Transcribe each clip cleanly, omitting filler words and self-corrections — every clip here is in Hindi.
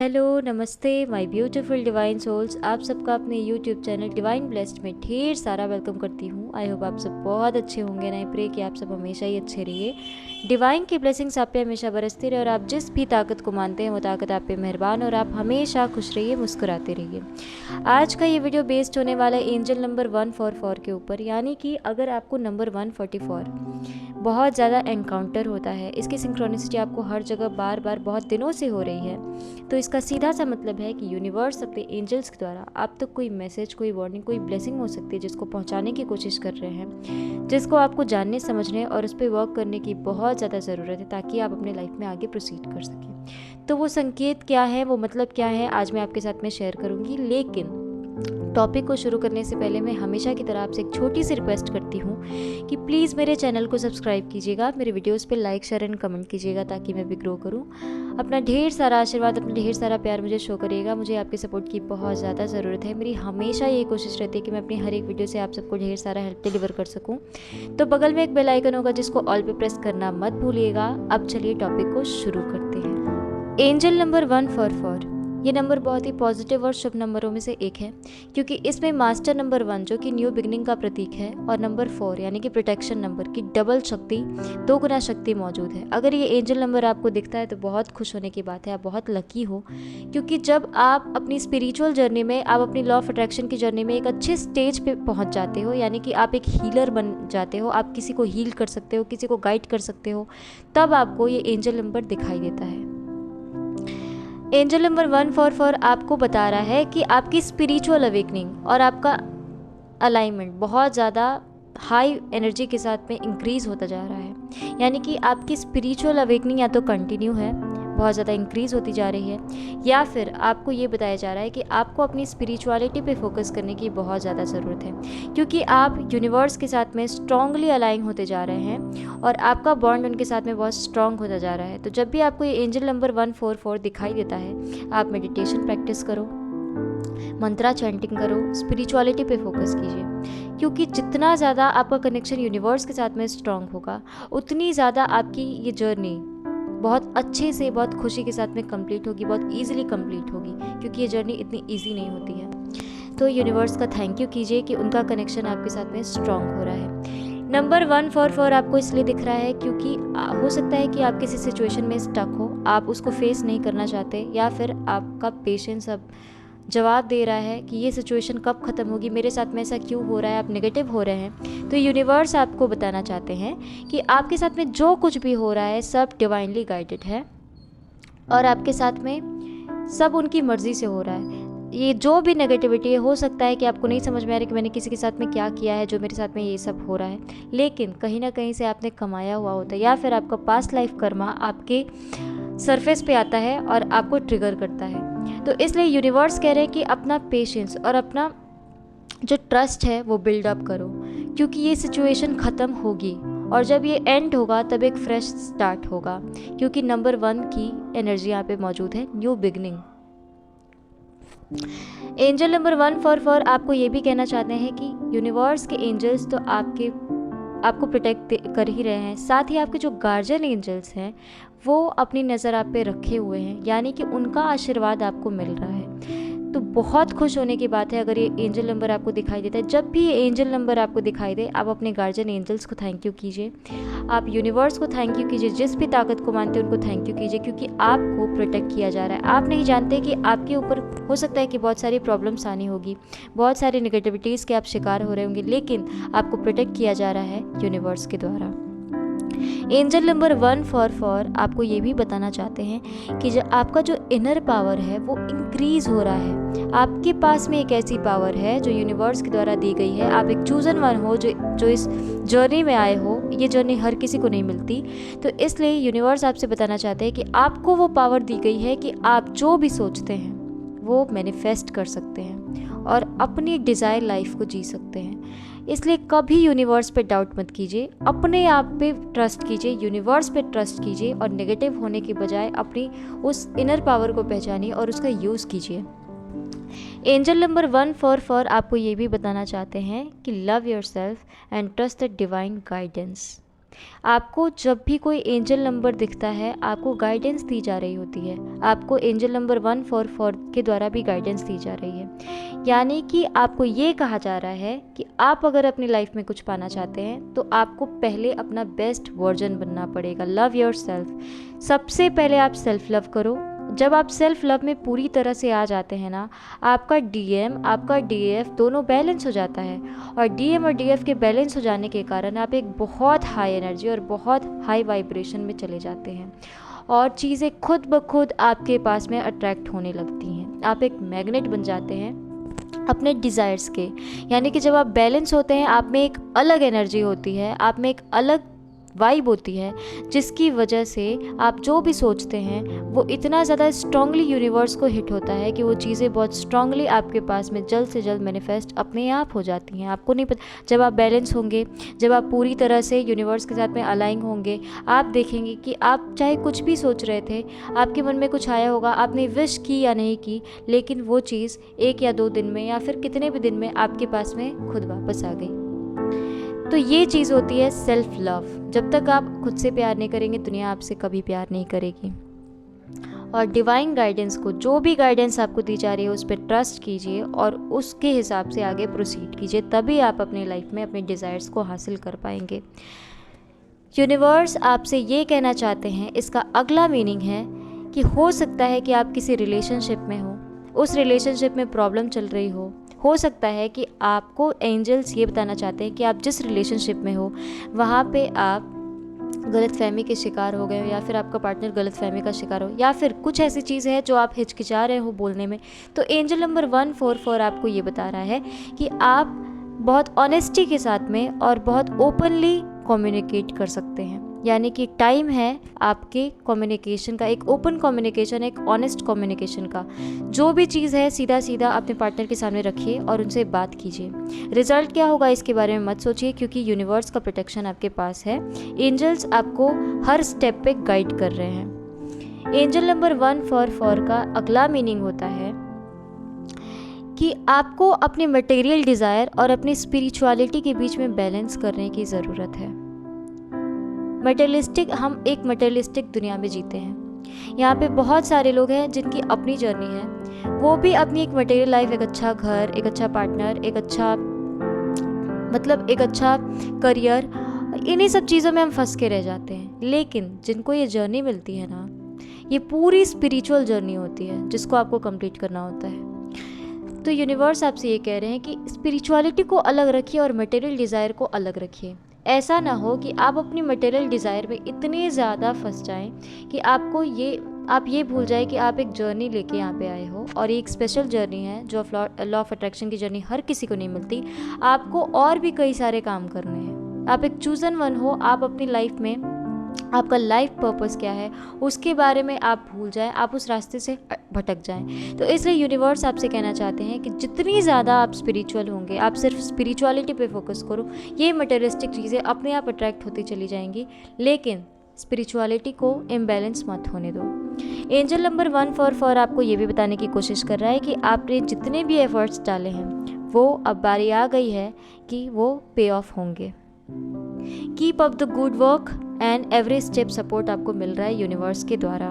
हेलो, नमस्ते माय ब्यूटीफुल डिवाइन सोल्स। आप सबका अपने यूट्यूब चैनल डिवाइन ब्लेस्ड में ढेर सारा वेलकम करती हूँ। आई होप आप सब बहुत अच्छे होंगे। एंड आई प्रे कि आप सब हमेशा ही अच्छे रहिए, डिवाइन की ब्लेसिंग्स आप पे हमेशा बरसती रहे और आप जिस भी ताकत को मानते हैं वो ताकत आप पे मेहरबान और आप हमेशा खुश रहिए, मुस्कुराते रहिए। आज का ये वीडियो बेस्ड होने वाला है एंजल नंबर 144 के ऊपर, यानी कि अगर आपको नंबर 144 बहुत ज़्यादा एनकाउंटर होता है, इसकी सिंक्रोनिसिटी आपको हर जगह बार बार बहुत दिनों से हो रही है, तो इसका सीधा सा मतलब है कि यूनिवर्स अपने एंजल्स के द्वारा आप तक कोई मैसेज, कोई वार्निंग, कोई ब्लेसिंग हो सकती है जिसको पहुंचाने की कोशिश कर रहे हैं, जिसको आपको जानने, समझने और उस पर वर्क करने की बहुत ज़्यादा ज़रूरत है ताकि आप अपने लाइफ में आगे प्रोसीड कर सकें। तो वो संकेत क्या है, वो मतलब क्या है, आज मैं आपके साथ में शेयर करूँगी। लेकिन टॉपिक को शुरू करने से पहले मैं हमेशा की तरह आपसे एक छोटी सी रिक्वेस्ट करती हूँ कि प्लीज़ मेरे चैनल को सब्सक्राइब कीजिएगा, मेरे वीडियोस पे लाइक, शेयर एंड कमेंट कीजिएगा ताकि मैं भी ग्रो करूँ। अपना ढेर सारा आशीर्वाद, अपना ढेर सारा प्यार मुझे शो करिएगा। मुझे आपके सपोर्ट की बहुत ज़्यादा ज़रूरत है। मेरी हमेशा ये कोशिश रहती है कि मैं अपनी हर एक वीडियो से आप सबको ढेर सारा हेल्प डिलीवर कर सकूँ। तो बगल में एक बेल आइकन होगा जिसको ऑल पे प्रेस करना मत भूलिएगा। अब चलिए टॉपिक को शुरू करते हैं। एंजल नंबर 144, ये नंबर बहुत ही पॉजिटिव और शुभ नंबरों में से एक है, क्योंकि इसमें मास्टर नंबर 1 जो कि न्यू बिगनिंग का प्रतीक है और नंबर 4 यानी कि प्रोटेक्शन नंबर की डबल शक्ति, 2 गुना शक्ति मौजूद है। अगर ये एंजल नंबर आपको दिखता है तो बहुत खुश होने की बात है, आप बहुत लकी हो, क्योंकि जब आप अपनी स्पिरिचुअल जर्नी में, आप अपनी लॉ ऑफ अट्रैक्शन की जर्नी में एक अच्छे स्टेज पे पहुंच जाते हो, यानी कि आप एक हीलर बन जाते हो, आप किसी को हील कर सकते हो, किसी को गाइड कर सकते हो, तब आपको ये एंजल नंबर दिखाई देता है। एंजल नंबर 144 आपको बता रहा है कि आपकी स्पिरिचुअल अवेकनिंग और आपका अलाइनमेंट बहुत ज़्यादा हाई एनर्जी के साथ में इंक्रीज़ होता जा रहा है, यानी कि आपकी स्पिरिचुअल अवेकनिंग या तो कंटिन्यू है, बहुत ज़्यादा इंक्रीज़ होती जा रही है, या फिर आपको ये बताया जा रहा है कि आपको अपनी स्पिरिचुअलिटी पे फोकस करने की बहुत ज़्यादा ज़रूरत है, क्योंकि आप यूनिवर्स के साथ में स्ट्रांगली अलाइन होते जा रहे हैं और आपका बॉन्ड उनके साथ में बहुत स्ट्रांग होता जा रहा है। तो जब भी आपको ये एंजल नंबर 144 दिखाई देता है, आप मेडिटेशन प्रैक्टिस करो, मंत्रा चैंटिंग करो, स्पिरिचुअलिटी पे फोकस कीजिए, क्योंकि जितना ज़्यादा आपका कनेक्शन यूनिवर्स के साथ में स्ट्रांग होगा, उतनी ज़्यादा आपकी ये जर्नी बहुत अच्छे से, बहुत खुशी के साथ में कंप्लीट होगी, बहुत इजीली कंप्लीट होगी, क्योंकि ये जर्नी इतनी इजी नहीं होती है। तो यूनिवर्स का थैंक यू कीजिए कि उनका कनेक्शन आपके साथ में स्ट्रांग हो रहा है। नंबर 144 आपको इसलिए दिख रहा है क्योंकि हो सकता है कि आप किसी सिचुएशन में स्टक हो, आप उसको फेस नहीं करना चाहते, या फिर आपका पेशेंस अब जवाब दे रहा है कि ये सिचुएशन कब ख़त्म होगी, मेरे साथ में ऐसा क्यों हो रहा है, आप नेगेटिव हो रहे हैं। तो यूनिवर्स आपको बताना चाहते हैं कि आपके साथ में जो कुछ भी हो रहा है सब डिवाइनली गाइडेड है और आपके साथ में सब उनकी मर्ज़ी से हो रहा है। ये जो भी नेगेटिविटी है, हो सकता है कि आपको नहीं समझ में आ रहा कि मैंने किसी के साथ में क्या किया है जो मेरे साथ में ये सब हो रहा है, लेकिन कहीं ना कहीं से आपने कमाया हुआ होता है, या फिर आपका पास्ट लाइफ कर्मा आपके सरफेस पे आता है और आपको ट्रिगर करता है। तो इसलिए यूनिवर्स कह रहे हैं कि अपना पेशेंस और अपना जो ट्रस्ट है वो बिल्डअप करो, क्योंकि ये सिचुएशन ख़त्म होगी और जब ये एंड होगा तब एक फ्रेश स्टार्ट होगा, क्योंकि नंबर 1 की एनर्जी यहाँ पे मौजूद है, न्यू बिगनिंग। एंजल नंबर 144 आपको ये भी कहना चाहते हैं कि यूनिवर्स के एंजल्स तो आपको प्रोटेक्ट कर ही रहे हैं, साथ ही आपके जो गार्जियन एंजल्स हैं वो अपनी नज़र आप पे रखे हुए हैं, यानी कि उनका आशीर्वाद आपको मिल रहा है। तो बहुत खुश होने की बात है अगर ये एंजल नंबर आपको दिखाई देता है। जब भी ये एंजल नंबर आपको दिखाई दे, आप अपने गार्जियन एंजल्स को थैंक यू कीजिए, आप यूनिवर्स को थैंक यू कीजिए, जिस भी ताकत को मानते हैं उनको थैंक यू कीजिए, क्योंकि आपको प्रोटेक्ट किया जा रहा है। आप नहीं जानते कि आपके ऊपर हो सकता है कि बहुत सारी प्रॉब्लम्स आनी होगी, बहुत सारी नेगेटिविटीज़ के आप शिकार हो रहे होंगे, लेकिन आपको प्रोटेक्ट किया जा रहा है यूनिवर्स के द्वारा। एंजल नंबर 144 आपको ये भी बताना चाहते हैं कि जो आपका जो इनर पावर है वो इंक्रीज हो रहा है। आपके पास में एक ऐसी पावर है जो यूनिवर्स के द्वारा दी गई है। आप एक चूजन वन हो जो इस जर्नी में आए हो। ये जर्नी हर किसी को नहीं मिलती, तो इसलिए यूनिवर्स आपसे बताना चाहते हैं कि आपको वो पावर दी गई है कि आप जो भी सोचते हैं वो मैनिफेस्ट कर सकते हैं और अपनी डिज़ायर लाइफ को जी सकते हैं। इसलिए कभी यूनिवर्स पे डाउट मत कीजिए, अपने आप पे ट्रस्ट कीजिए, यूनिवर्स पे ट्रस्ट कीजिए और नेगेटिव होने की बजाय अपनी उस इनर पावर को पहचानिए और उसका यूज़ कीजिए। एंजल नंबर 144 आपको ये भी बताना चाहते हैं कि love yourself and trust the divine guidance. आपको जब भी कोई एंजल नंबर दिखता है, आपको गाइडेंस दी जा रही होती है। आपको एंजल नंबर 144 के द्वारा भी गाइडेंस दी जा रही है। यानी कि आपको ये कहा जा रहा है कि आप अगर अपनी लाइफ में कुछ पाना चाहते हैं तो आपको पहले अपना बेस्ट वर्जन बनना पड़ेगा। Love your self. सबसे पहले आप सेल्फ लव करो। जब आप सेल्फ लव में पूरी तरह से आ जाते हैं ना, आपका डीएम, आपका डीएफ दोनों बैलेंस हो जाता है। और डीएम और डीएफ के बैलेंस हो जाने के कारण आप एक बहुत हाई एनर्जी और बहुत हाई वाइब्रेशन में चले जाते हैं और चीज़ें खुद ब खुद आपके पास में अट्रैक्ट होने लगती हैं। आप एक मैग्नेट बन जाते हैं अपने डिज़ायर्स के। यानी कि जब आप बैलेंस होते हैं, आप में एक अलग एनर्जी होती है, आप में एक अलग वाइब होती है, जिसकी वजह से आप जो भी सोचते हैं वो इतना ज़्यादा स्ट्रांगली यूनिवर्स को हिट होता है कि वो चीज़ें बहुत स्ट्रांगली आपके पास में जल्द से जल्द मैनिफेस्ट अपने आप हो जाती हैं। आपको नहीं पता, जब आप बैलेंस होंगे, जब आप पूरी तरह से यूनिवर्स के साथ में अलाइन होंगे, आप देखेंगे कि आप चाहे कुछ भी सोच रहे थे, आपके मन में कुछ आया होगा, आपने विश की या नहीं की, लेकिन वो चीज़ 1 या 2 दिन में या फिर कितने भी दिन में आपके पास में खुद वापस आ गई। तो ये चीज़ होती है सेल्फ लव। जब तक आप खुद से प्यार नहीं करेंगे, दुनिया आपसे कभी प्यार नहीं करेगी। और डिवाइन गाइडेंस को, जो भी गाइडेंस आपको दी जा रही है, उस पर ट्रस्ट कीजिए और उसके हिसाब से आगे प्रोसीड कीजिए, तभी आप अपनी लाइफ में अपने डिज़ायर्स को हासिल कर पाएंगे। यूनिवर्स आपसे ये कहना चाहते हैं, इसका अगला मीनिंग है कि हो सकता है कि आप किसी रिलेशनशिप में हो, उस रिलेशनशिप में प्रॉब्लम चल रही हो सकता है कि आपको एंजल्स ये बताना चाहते हैं कि आप जिस रिलेशनशिप में हो वहाँ पे आप गलतफहमी के शिकार हो गए हो, या फिर आपका पार्टनर गलतफहमी का शिकार हो, या फिर कुछ ऐसी चीज़ है जो आप हिचकिचा रहे हो बोलने में। तो एंजल नंबर 144 आपको ये बता रहा है कि आप बहुत ऑनेस्टी के साथ में और बहुत ओपनली कम्युनिकेट कर सकते हैं। यानी कि टाइम है आपके कम्युनिकेशन का, एक ओपन कम्युनिकेशन, एक ऑनेस्ट कम्युनिकेशन का। जो भी चीज़ है सीधा सीधा अपने पार्टनर के सामने रखिए और उनसे बात कीजिए। रिजल्ट क्या होगा इसके बारे में मत सोचिए, क्योंकि यूनिवर्स का प्रोटेक्शन आपके पास है। एंजल्स आपको हर स्टेप पे गाइड कर रहे हैं। एंजल नंबर 144 का अगला मीनिंग होता है कि आपको अपने मटेरियल डिज़ायर और अपनी स्पिरिचुअलिटी के बीच में बैलेंस करने की ज़रूरत है। मटेरियलिस्टिक, हम एक मटेरियलिस्टिक दुनिया में जीते हैं। यहाँ पे बहुत सारे लोग हैं जिनकी अपनी जर्नी है, वो भी अपनी एक मटेरियल लाइफ, एक अच्छा घर, एक अच्छा पार्टनर, एक अच्छा करियर, इन्हीं सब चीज़ों में हम फंस के रह जाते हैं। लेकिन जिनको ये जर्नी मिलती है ना, ये पूरी स्पिरिचुअल जर्नी होती है जिसको आपको कंप्लीट करना होता है। तो यूनिवर्स आपसे ये कह रहे हैं कि स्पिरिचुअलिटी को अलग रखिए और मटेरियल डिज़ायर को अलग रखिए। ऐसा ना हो कि आप अपनी मटेरियल डिज़ायर में इतने ज़्यादा फंस जाएं कि आप ये भूल जाए कि आप एक जर्नी लेके यहाँ पे आए हो, और एक स्पेशल जर्नी है जो लॉ ऑफ अट्रैक्शन की जर्नी हर किसी को नहीं मिलती। आपको और भी कई सारे काम करने हैं। आप एक चूज़न वन हो। आप अपनी लाइफ में, आपका लाइफ पर्पस क्या है उसके बारे में आप भूल जाएं, आप उस रास्ते से भटक जाएं। तो इसलिए यूनिवर्स आपसे कहना चाहते हैं कि जितनी ज़्यादा आप स्पिरिचुअल होंगे, आप सिर्फ स्पिरिचुअलिटी पे फोकस करो, ये मटेरियलिस्टिक चीज़ें अपने आप अट्रैक्ट होती चली जाएंगी, लेकिन स्पिरिचुअलिटी को इम्बैलेंस मत होने दो। एंजल नंबर 144 आपको ये भी बताने की कोशिश कर रहा है कि आपने जितने भी एफर्ट्स डाले हैं वो अब बारी आ गई है कि वो पे ऑफ होंगे। Keep up the good work and every step support आपको मिल रहा है यूनिवर्स के द्वारा।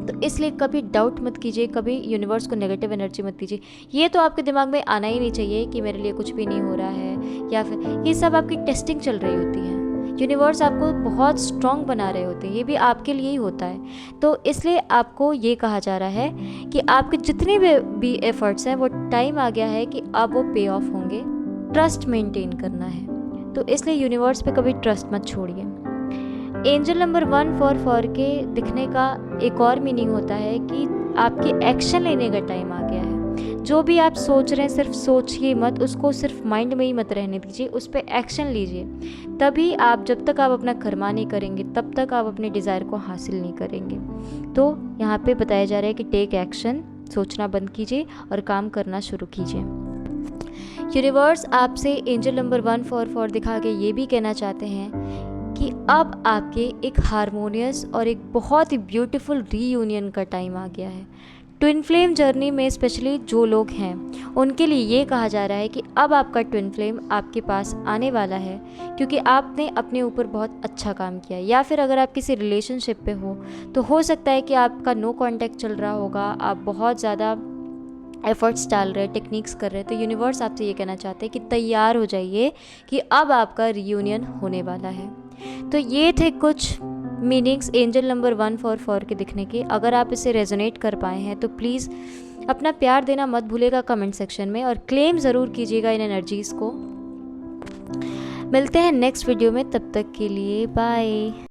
तो इसलिए कभी डाउट मत कीजिए, कभी यूनिवर्स को नेगेटिव एनर्जी मत दीजिए। ये तो आपके दिमाग में आना ही नहीं चाहिए कि मेरे लिए कुछ भी नहीं हो रहा है, या फिर ये सब आपकी टेस्टिंग चल रही होती है। यूनिवर्स आपको बहुत स्ट्रॉन्ग बना रहे होते हैं, ये भी आपके लिए ही होता है। तो इसलिए आपको ये कहा जा रहा है कि आपके जितने भी एफर्ट्स हैं वो टाइम आ गया है कि अब वो पे ऑफ होंगे। ट्रस्ट मेंटेन करना है, तो इसलिए यूनिवर्स पे कभी ट्रस्ट मत छोड़िए। एंजल नंबर 144 के दिखने का एक और मीनिंग होता है कि आपके एक्शन लेने का टाइम आ गया है। जो भी आप सोच रहे हैं सिर्फ सोचिए मत, उसको सिर्फ माइंड में ही मत रहने दीजिए, उस पर एक्शन लीजिए। तभी आप, जब तक आप अपना कर्मा नहीं करेंगे तब तक आप अपने डिज़ायर को हासिल नहीं करेंगे। तो यहाँ पे बताया जा रहा है कि टेक एक्शन, सोचना बंद कीजिए और काम करना शुरू कीजिए। यूनिवर्स आपसे एंजल नंबर 144 दिखा के ये भी कहना चाहते हैं कि अब आपके एक हारमोनियस और एक बहुत ही ब्यूटीफुल रीयूनियन का टाइम आ गया है। ट्विन फ्लेम जर्नी में स्पेशली जो लोग हैं उनके लिए ये कहा जा रहा है कि अब आपका ट्विन फ्लेम आपके पास आने वाला है, क्योंकि आपने अपने ऊपर बहुत अच्छा काम किया। या फिर अगर आप किसी रिलेशनशिप पे हो सकता है कि आपका नो कांटेक्ट चल रहा होगा, आप बहुत ज़्यादा एफर्ट्स डाल रहे हैं, टेक्निक्स कर रहे हैं, तो यूनिवर्स आपसे ये कहना चाहते हैं कि तैयार हो जाइए कि अब आपका रियूनियन होने वाला है। तो ये थे कुछ मीनिंग्स एंजल नंबर 144 के दिखने के। अगर आप इसे रेजोनेट कर पाए हैं तो प्लीज़ अपना प्यार देना मत भूलिएगा कमेंट सेक्शन में, और क्लेम ज़रूर कीजिएगा इन एनर्जीज़ को। मिलते हैं नेक्स्ट वीडियो में, तब तक के लिए बाय।